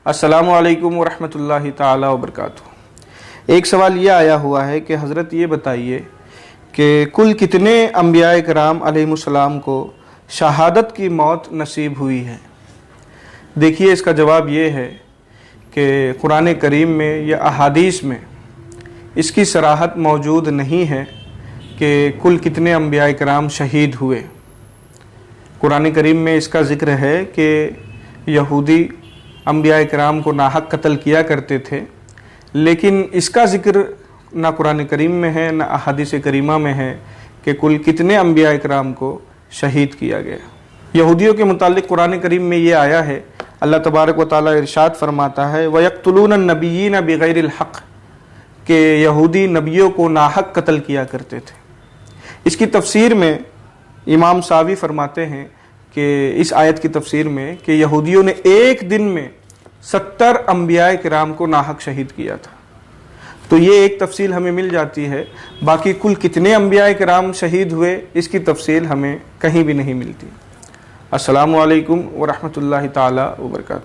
السلام علیکم ورحمۃ اللہ تعالی وبرکاتہ۔ ایک سوال یہ آیا ہوا ہے کہ حضرت یہ بتائیے کہ کل کتنے انبیاء کرام علیہ السلام کو شہادت کی موت نصیب ہوئی ہے؟ دیکھیے، اس کا جواب یہ ہے کہ قرآن کریم میں یا احادیث میں اس کی صراحت موجود نہیں ہے کہ کل کتنے انبیاء کرام شہید ہوئے۔ قرآن کریم میں اس کا ذکر ہے کہ یہودی انبیاء کرام کو ناحق قتل کیا کرتے تھے، لیکن اس کا ذکر نہ قرآن کریم میں ہے نہ احادیث کریمہ میں ہے کہ کل کتنے انبیاء کرام کو شہید کیا گیا۔ یہودیوں کے متعلق قرآن کریم میں یہ آیا ہے، اللہ تبارک و تعالیٰ ارشاد فرماتا ہے وَيَقْتُلُونَ النَّبِيِّينَ بِغَيْرِ الْحَقِّ، کہ یہودی نبیوں کو ناحق قتل کیا کرتے تھے۔ اس کی تفسیر میں امام ساوی فرماتے ہیں کہ اس آیت کی تفسیر میں کہ یہودیوں نے ایک دن میں 70 انبیاء کرام کو ناحق شہید کیا تھا۔ تو یہ ایک تفصیل ہمیں مل جاتی ہے، باقی کل کتنے انبیاء کرام شہید ہوئے اس کی تفصیل ہمیں کہیں بھی نہیں ملتی۔ السلام علیکم ورحمۃ اللہ تعالی وبرکاتہ۔